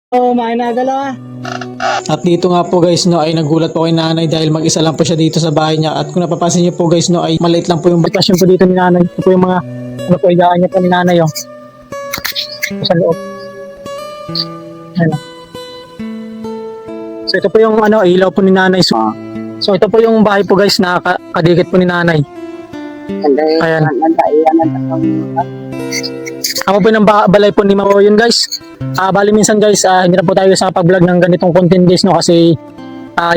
Oh, mainagala. At dito nga po guys no ay nagulat po kay nanay dahil mag-isa lang po siya dito sa bahay niya. At kung napapansin niyo po guys no ay maliit lang po yung bakasyon po dito ni nanay. Ito po yung mga higaan niya po ni nanay oh. Sa loob. Ayan. So ito po yung ilaw po ni nanay. So ito po yung bahay po guys na kadikit po ni nanay. Ayan. Ako po ng balay po ni Mamo yun guys. Bali minsan guys, hindi na po tayo sa pag-vlog ng ganitong content guys no kasi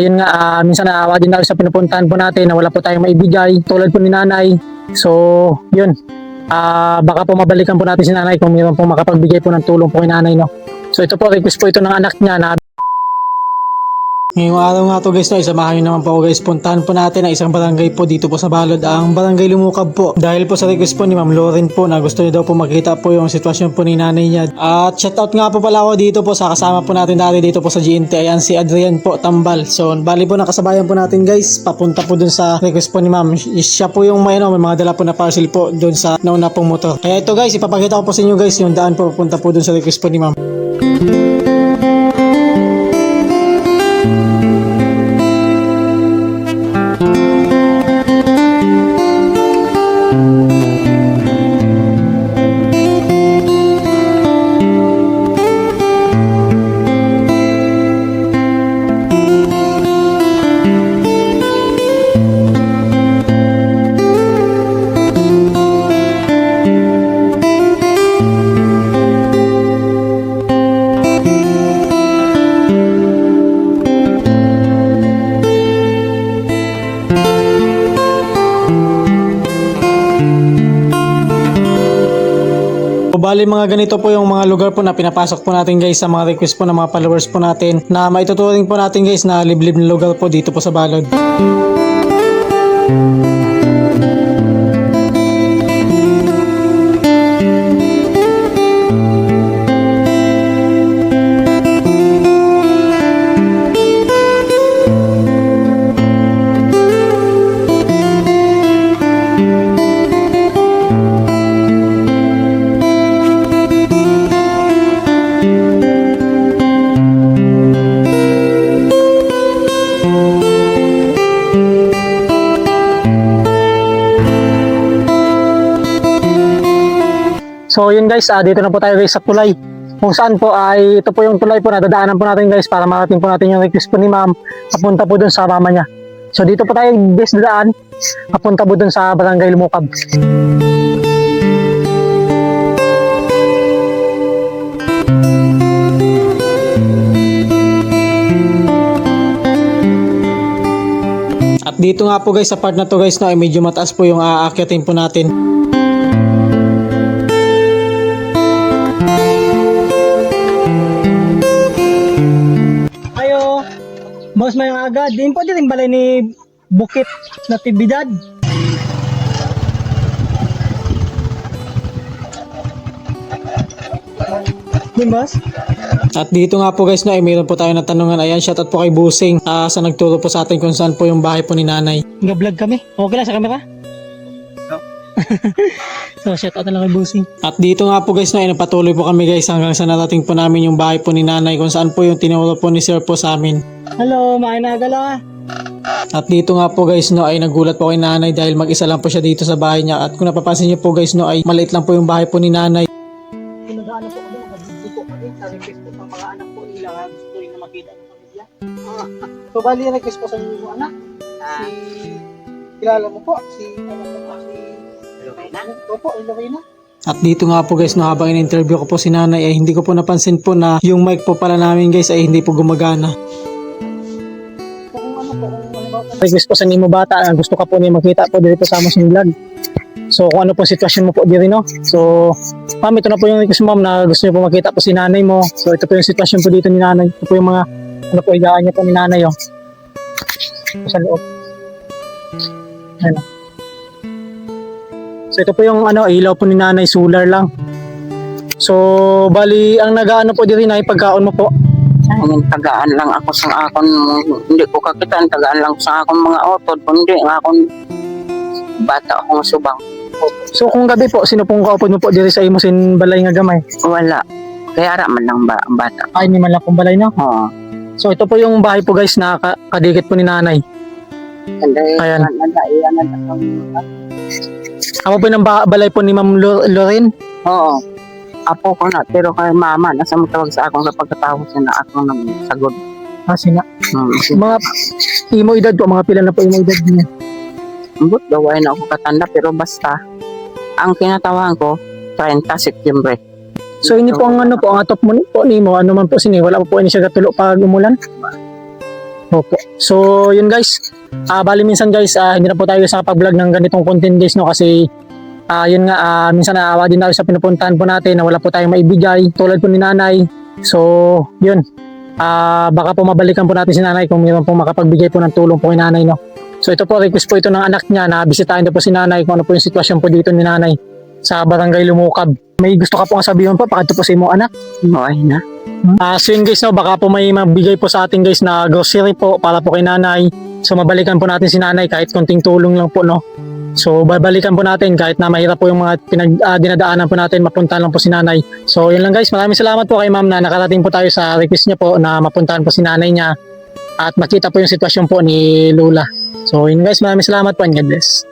yun nga minsan naawa din tayo sa pinupuntahan po natin na wala po tayong maibigay tulad po ni nanay. So yun, baka po mabalikan po natin si nanay kung mayroon po makapagbigay po ng tulong po kay nanay no. So ito po request po ito ng anak niya na ngayong araw nga to guys no, isamahan nyo naman po guys, puntahan po natin ang isang barangay po dito po sa Balod, ang barangay Lumukab po. Dahil po sa request po ni Ma'am Lauren po na gusto niya daw po makita po yung sitwasyon po ni nanay niya. At shoutout nga po pala ako dito po sa kasama po natin dati dito po sa GNT, ayan si Adrian po Tambal. So bali po nakasabayan po natin guys, papunta po dun sa request po ni Ma'am. Siya po yung may mga dala po na parcel po dun sa nauna pong motor. Kaya ito guys, ipapakita ko po sa inyo guys yung daan po papunta po dun sa request po ni Ma'am. Bali mga ganito po yung mga lugar po na pinapasok po natin guys sa mga request po ng mga followers po natin na maituturing po natin guys na liblib na lugar po dito po sa Balod. So yun guys, dito na po tayo guys sa tulay. Kung saan po ay ito po yung tulay po na dadaanan po natin guys para marating po natin yung request po ni ma'am papunta po dun sa mama niya. So dito po tayo guys dadaan papunta po dun sa barangay Lumukab. At dito nga po guys sa part na to guys no ay medyo mataas po yung aakyatin po natin. Boss may agad, din po din balay ni Bukit Natividad. Din boss? At dito nga po guys no, ay mayroon po tayo na tanungan. Ayan, shoutout po kay Busing sa nagturo po sa atin kung saan po yung bahay po ni nanay. Nag-vlog kami. Okay lang sa camera? So shoutout na lang kay Busing. At dito nga po guys no, ay napatuloy po kami guys hanggang sa narating po namin yung bahay po ni nanay kung saan po yung tinuro po ni sir po sa amin. Hello, mainagala. At dito nga po guys no ay nagulat po kay nanay dahil mag-isa lang po siya dito sa bahay niya. At kung napapansin niyo po guys no ay maliit lang po yung bahay po ni nanay. Pinag-ano po kami, nag-video po kami sa request po ng mga anak po nila gusto rin na makita ng pamilya. So bali request po sa inyo anak. Si kilala mo po si Lorena. Opo, Lorena. At dito nga po guys no, habang in-interview ko po si nanay ay hindi ko po napansin po na yung mic po pala namin guys ay hindi po gumagana. Request po sa Nimo Bata, gusto ka po niya makita po dito sa Amos Vlog. So kung ano po sitwasyon mo po dito no. So ma'am, ito na po yung request ma'am na gusto niyo po makita po si nanay mo. So ito po yung sitwasyon po dito ni nanay. Ito po yung mga higaan niya po ni nanay oh. Sa loob. Ayan. So ito po yung ilaw po ni nanay, solar lang. So bali ang nagaano po dito na pagkaon mo po. Tagaan lang ako sa akon, hindi ko kakitaan, tagaan lang sa akong mga otod, kundi ang akong bata akong subang. So kung gabi po, sino pong kaupod mo po diri sa imusin balay nga gamay? Wala. Kaya ara man lang ba ang bata. Ay, hindi man lang pong balay, no? Oo. So, ito po yung bahay po guys na kadikit po ni nanay. Ayan. Ako po ng balay po ni Ma'am Loren. Oo. Apo ko na, pero kay mama, nasa matawag sa akong sa pagkatapos na ako nang sagot. Kasi nga, mga imo edad po, mga pila na po imo edad niya. But gawin na ako katanda, pero basta, ang kinatawahan ko, 30 September. So, ini po ang ano po, ang atop mo po nimo, ano man po sini, wala po ini siya gatulo pag umulan. Opo. So, yun guys. Bali minsan guys, hindi na po tayo sa pag-vlog ng ganitong content days, no, kasi yun nga, minsan naawa din tayo sa pinupuntahan po natin na wala po tayong maibigay tulad po ni nanay. So, yun. Baka po mabalikan po natin si nanay kung mayroon pong makapagbigay po ng tulong po kay nanay, no. So, ito po, request po ito ng anak niya na bisitahin po si nanay kung ano po yung sitwasyon po dito ni nanay sa Barangay Lumukab. May gusto ka po ang sabihin po, pakito po sa imo anak. Ay na. So yun guys, no, baka po may mabigay po sa atin guys na grocery po para po kay nanay. So mabalikan po natin si nanay kahit konting tulong lang po, no. So babalikan po natin kahit na mahirap po yung mga dinadaanan po natin, mapuntahan lang po si nanay. So yun lang guys, maraming salamat po kay ma'am na nakarating po tayo sa request niya po na mapuntahan po si nanay niya at makita po yung sitwasyon po ni Lola. So yun guys, maraming salamat po and God bless.